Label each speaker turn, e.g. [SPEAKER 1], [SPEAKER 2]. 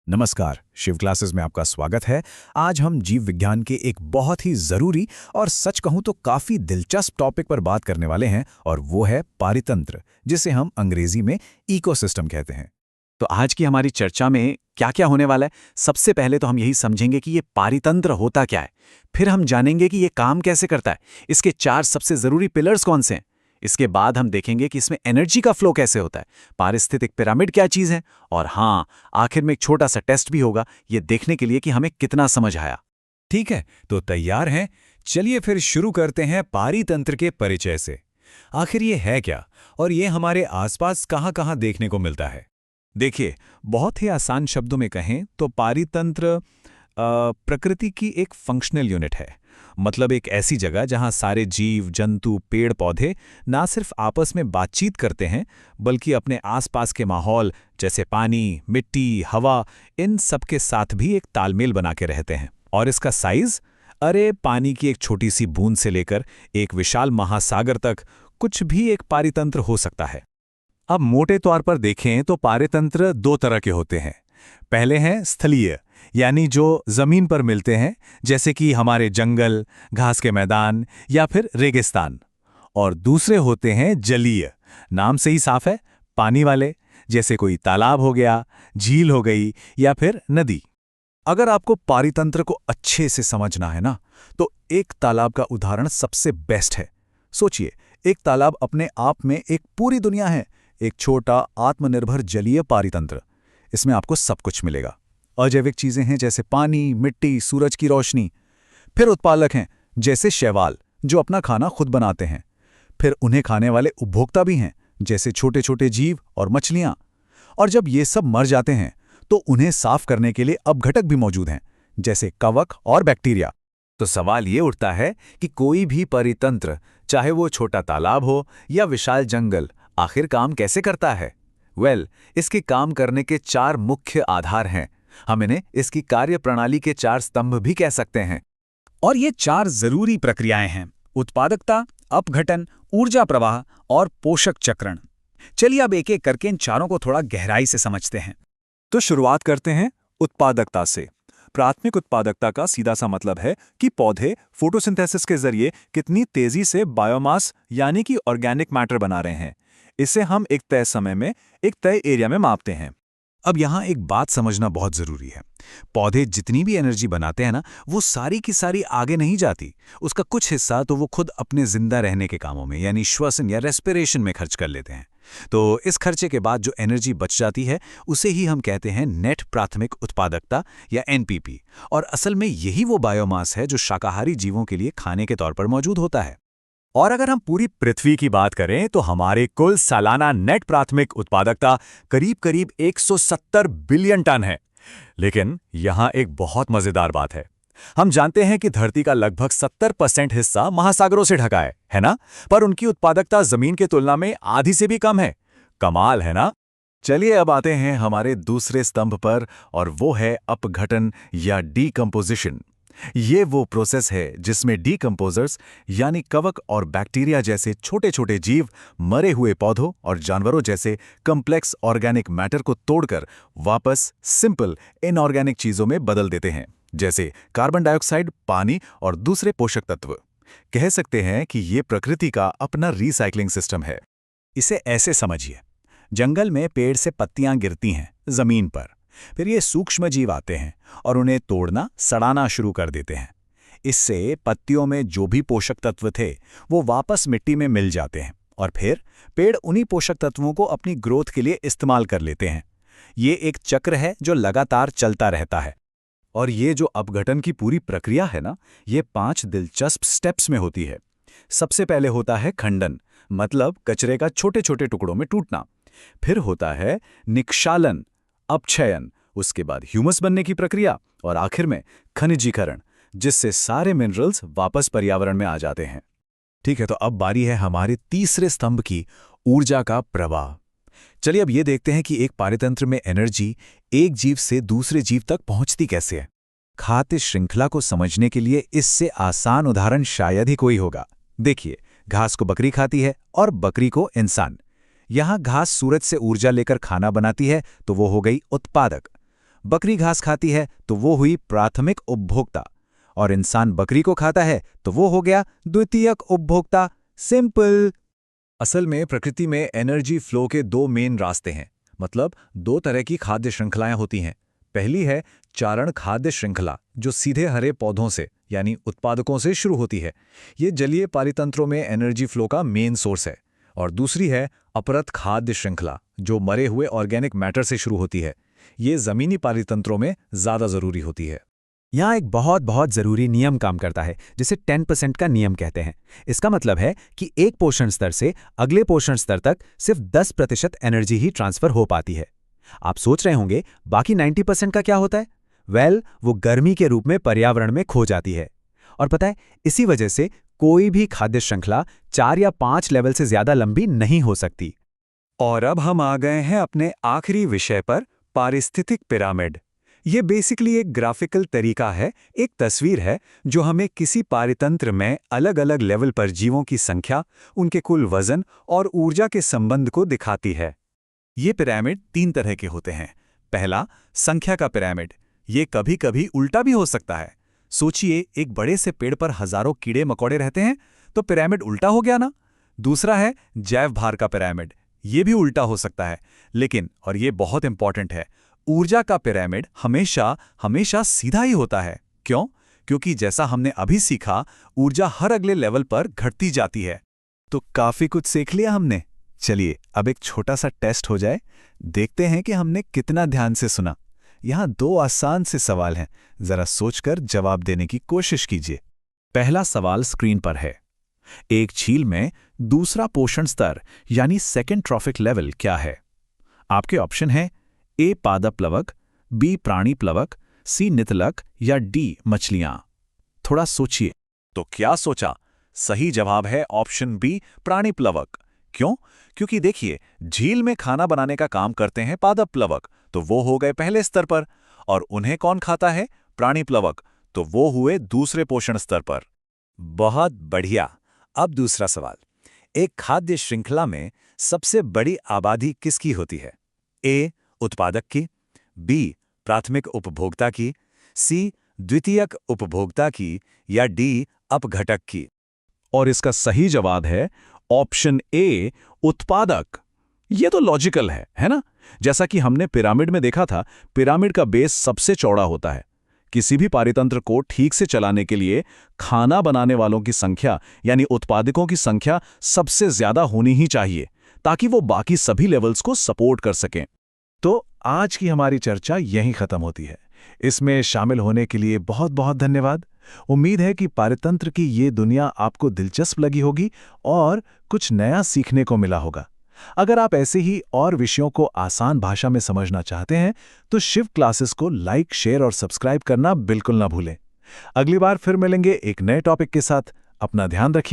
[SPEAKER 1] नमस्कार, शिव क्लासेस में आपका स्वागत है। आज हम जीव विज्ञान के एक बहुत ही ज़रूरी और सच कहूँ तो काफ़ी दिलचस्प टॉपिक पर बात करने वाले हैं और वो है पारितंत्र, जिसे हम अंग्रेजी में इकोसिस्टम कहते हैं।
[SPEAKER 2] तो आज की हमारी चर्चा में क्या क्या होने वाला है। सबसे पहले तो हम यही समझेंगे कि ये पारितंत्र होता क्या है। फिर हम जानेंगे कि ये काम कैसे करता है, इसके 4 सबसे ज़रूरी पिलर्स कौन से हैं। इसके बाद हम देखेंगे कि इसमें एनर्जी का फ्लो कैसे होता है, पारिस्थितिक पिरामिड क्या चीज़ है, और हाँ, आखिर में एक छोटा सा टेस्ट भी होगा ये देखने के लिए कि हमें कितना समझ आया।
[SPEAKER 1] ठीक है, तो तैयार हैं? चलिए फिर शुरू करते हैं पारितंत्र के परिचय से। आखिर ये है क्या और ये हमारे आसपास कहाँ-कहाँ देखने को मिलता है? देखिए, बहुत ही आसान शब्दों में कहें तो पारितंत्र प्रकृति की एक फंक्शनल यूनिट है। मतलब एक ऐसी जगह जहां सारे जीव, जंतु, पेड़ पौधे ना सिर्फ आपस में बातचीत करते हैं, बल्कि अपने आसपास के माहौल जैसे पानी, मिट्टी, हवा, इन सब के साथ भी एक तालमेल बना के रहते हैं। और इसका साइज, अरे पानी की एक छोटी सी बूंद से लेकर एक विशाल महासागर तक कुछ भी एक पारितंत्र हो सकता है। अब मोटे तौर पर देखें तो पारितंत्र 2 तरह के होते हैं। पहले हैं स्थलीय, यानी जो जमीन पर मिलते हैं, जैसे कि हमारे जंगल, घास के मैदान या फिर रेगिस्तान। और दूसरे होते हैं जलीय, नाम से ही साफ है, पानी वाले, जैसे कोई तालाब हो गया, झील हो गई या फिर नदी। अगर आपको पारितंत्र को अच्छे से समझना है ना, तो एक तालाब का उदाहरण सबसे बेस्ट है। सोचिए, एक तालाब अपने आप में एक पूरी दुनिया है, एक छोटा आत्मनिर्भर जलीय पारितंत्र। इसमें आपको सब कुछ मिलेगा। अजैविक चीजें हैं जैसे पानी, मिट्टी, सूरज की रोशनी। फिर उत्पादक हैं जैसे शैवाल, जो अपना खाना खुद बनाते हैं। फिर उन्हें खाने वाले उपभोक्ता भी हैं, जैसे छोटे छोटे जीव और मछलियां। और जब ये सब मर जाते हैं तो उन्हें साफ करने के लिए अपघटक भी मौजूद हैं, जैसे कवक और बैक्टीरिया। तो सवाल ये उठता है कि कोई भी परितंत्र, चाहे वो छोटा तालाब हो या विशाल जंगल, आखिर काम कैसे करता है? इसके काम करने के 4 मुख्य आधार हैं। हम इन्हें इसकी कार्य प्रणाली के 4 स्तंभ भी कह सकते हैं। और ये 4 जरूरी प्रक्रियाएं हैं: उत्पादकता, अपघटन, ऊर्जा प्रवाह और पोषक चक्रण। चलिए अब एक एक करके इन चारों को थोड़ा गहराई से समझते हैं।
[SPEAKER 2] तो शुरुआत करते हैं उत्पादकता से। प्राथमिक उत्पादकता का सीधा सा मतलब है कि पौधे फोटोसिंथेसिस के जरिए कितनी तेजी से बायोमास यानी कि ऑर्गेनिक मैटर बना रहे हैं। इसे हम एक तय समय में एक तय एरिया में मापते हैं।
[SPEAKER 1] अब यहाँ एक बात समझना बहुत जरूरी है। पौधे जितनी भी एनर्जी बनाते हैं ना, वो सारी की सारी आगे नहीं जाती। उसका कुछ हिस्सा तो वो खुद अपने जिंदा रहने के कामों में, यानी श्वसन या रेस्पिरेशन में खर्च कर लेते हैं। तो इस खर्चे के बाद जो एनर्जी बच जाती है, उसे ही हम कहते हैं नेट प्राथमिक उत्पादकता या एनपीपी। और असल में यही वो बायोमास है जो शाकाहारी जीवों के लिए खाने के तौर पर मौजूद होता है।
[SPEAKER 2] और अगर हम पूरी पृथ्वी की बात करें तो हमारे कुल सालाना नेट प्राथमिक उत्पादकता करीब करीब 170 बिलियन टन है। लेकिन यहाँ एक बहुत मजेदार बात है। हम जानते हैं कि धरती का लगभग 70% हिस्सा महासागरों से ढका है ना? पर उनकी उत्पादकता जमीन की तुलना में आधी से भी कम है। कमाल है ना? चलिए अब आते हैं हमारे दूसरे स्तंभ पर, और वो है अपघटन या डीकंपोजिशन। ये वो प्रोसेस है जिसमें डीकंपोजर्स यानी कवक और बैक्टीरिया जैसे छोटे छोटे जीव मरे हुए पौधों और जानवरों जैसे कॉम्प्लेक्स ऑर्गेनिक मैटर को तोड़कर वापस सिंपल इनऑर्गेनिक चीजों में बदल देते हैं, जैसे कार्बन डाइऑक्साइड, पानी और दूसरे पोषक तत्व। कह सकते हैं कि ये प्रकृति का अपना रिसाइकलिंग सिस्टम है।
[SPEAKER 1] इसे ऐसे समझिए, जंगल में पेड़ से पत्तियां गिरती हैं जमीन पर। फिर ये सूक्ष्म जीव आते हैं और उन्हें तोड़ना, सड़ाना शुरू कर देते हैं। इससे पत्तियों में जो भी पोषक तत्व थे वो वापस मिट्टी में मिल जाते हैं और फिर पेड़ उन्हीं पोषक तत्वों को अपनी ग्रोथ के लिए इस्तेमाल कर लेते हैं। ये एक चक्र है जो लगातार चलता रहता है।
[SPEAKER 2] और ये जो अपघटन की पूरी प्रक्रिया है ना, ये 5 दिलचस्प स्टेप्स में होती है। सबसे पहले होता है खंडन, मतलब कचरे का छोटे छोटे टुकड़ों में टूटना। फिर होता है निक्षालन, अपक्षयन, उसके बाद ह्यूमस बनने की प्रक्रिया, और आखिर में खनिजीकरण, जिससे सारे मिनरल्स वापस पर्यावरण में आ जाते हैं।
[SPEAKER 1] ठीक है, तो अब बारी है हमारे तीसरे स्तंभ की, ऊर्जा का प्रवाह। चलिए अब ये देखते हैं कि एक पारितंत्र में एनर्जी एक जीव से दूसरे जीव तक पहुंचती कैसे है। खाद्य श्रृंखला को समझने के लिए इससे आसान उदाहरण शायद ही कोई होगा। देखिए, घास को बकरी खाती है और बकरी को इंसान। यहां घास सूरज से ऊर्जा लेकर खाना बनाती है, तो वो हो गई उत्पादक। बकरी घास खाती है तो वो हुई प्राथमिक उपभोक्ता, और इंसान बकरी को खाता है तो वो हो गया द्वितीयक उपभोक्ता। सिंपल। असल में प्रकृति में एनर्जी फ्लो के दो मेन रास्ते हैं, मतलब दो तरह की खाद्य श्रृंखलाएं होती हैं। पहली है चारण खाद्य श्रृंखला, जो सीधे हरे पौधों से यानी उत्पादकों से शुरू होती है। ये जलीय पारितंत्रों में एनर्जी फ्लो का मेन सोर्स है। और दूसरी है अपरत खाद्य श्रृंखला, जो मरे हुए ऑर्गेनिक मैटर से शुरू होती है। ये जमीनी पारितंत्रों में ज्यादा जरूरी होती है।
[SPEAKER 3] यहाँ एक बहुत बहुत ज़रूरी नियम काम करता है, जिसे 10% का नियम कहते हैं। इसका मतलब है कि एक पोषण स्तर से अगले पोषण स्तर तक सिर्फ 10% एनर्जी ही ट्रांसफर हो पाती है। आप सोच रहे होंगे बाकी 90% का क्या होता है? वो गर्मी के रूप में पर्यावरण में खो जाती है। और पता है, इसी वजह से कोई भी खाद्य श्रृंखला 4 या 5 लेवल से ज्यादा लंबी नहीं हो सकती।
[SPEAKER 1] और अब हम आ गए हैं अपने आखिरी विषय पर, पारिस्थितिक पिरामिड। ये बेसिकली एक ग्राफिकल तरीका है, एक तस्वीर है जो हमें किसी पारितंत्र में अलग अलग लेवल पर जीवों की संख्या, उनके कुल वजन और ऊर्जा के संबंध को दिखाती है। ये पिरामिड 3 तरह के होते हैं। पहला, संख्या का पिरामिड। ये कभी कभी उल्टा भी हो सकता है। सोचिए, एक बड़े से पेड़ पर हजारों कीड़े मकोड़े रहते हैं, तो पिरामिड उल्टा हो गया ना। दूसरा है जैव भार का पिरामिड। ये भी उल्टा हो सकता है, लेकिन, और ये बहुत इंपॉर्टेंट है, ऊर्जा का पिरामिड हमेशा सीधा ही होता है। क्यों? क्योंकि जैसा हमने अभी सीखा, ऊर्जा हर अगले लेवल पर घटती जाती है। तो काफी कुछ सीख लिया हमने। चलिए अब एक छोटा सा टेस्ट हो जाए, देखते हैं कि हमने कितना ध्यान से सुना। यहाँ 2 आसान से सवाल हैं, जरा सोचकर जवाब देने की कोशिश कीजिए। पहला सवाल स्क्रीन पर है। एक झील में दूसरा पोषण स्तर यानी सेकेंड ट्रॉफिक लेवल क्या है? आपके ऑप्शन है ए पादप प्लवक, बी प्राणी प्लवक, सी नितलक या डी मछलियां। थोड़ा सोचिए।
[SPEAKER 2] तो क्या सोचा? सही जवाब है ऑप्शन बी, प्राणी प्लवक। क्यों? क्योंकि देखिए, झील में खाना बनाने का काम करते हैं पादप प्लवक, तो वो हो गए पहले स्तर पर, और उन्हें कौन खाता है? प्राणी प्लवक, तो वो हुए दूसरे पोषण स्तर पर।
[SPEAKER 1] बहुत बढ़िया। अब दूसरा सवाल, एक खाद्य श्रृंखला में सबसे बड़ी आबादी किसकी होती है? ए उत्पादक की, बी प्राथमिक उपभोक्ता की, सी द्वितीयक उपभोक्ता की, या डी अपघटक की?
[SPEAKER 2] और इसका सही जवाब है ऑप्शन ए, उत्पादक। ये तो लॉजिकल है ना? जैसा कि हमने पिरामिड में देखा था, पिरामिड का बेस सबसे चौड़ा होता है। किसी भी पारितंत्र को ठीक से चलाने के लिए खाना बनाने वालों की संख्या यानी उत्पादकों की संख्या सबसे ज्यादा होनी ही चाहिए, ताकि वो बाकी सभी लेवल्स को सपोर्ट कर सकें। तो आज की हमारी चर्चा यहीं खत्म होती है। इसमें शामिल होने के लिए बहुत बहुत धन्यवाद। उम्मीद है कि पारितंत्र की ये दुनिया आपको दिलचस्प लगी होगी और कुछ नया सीखने को मिला होगा। अगर आप ऐसे ही और विषयों को आसान भाषा में समझना चाहते हैं तो शिव क्लासेस को लाइक, शेयर और सब्सक्राइब करना बिल्कुल ना भूलें। अगली बार फिर मिलेंगे एक नए टॉपिक के साथ। अपना ध्यान रखिए।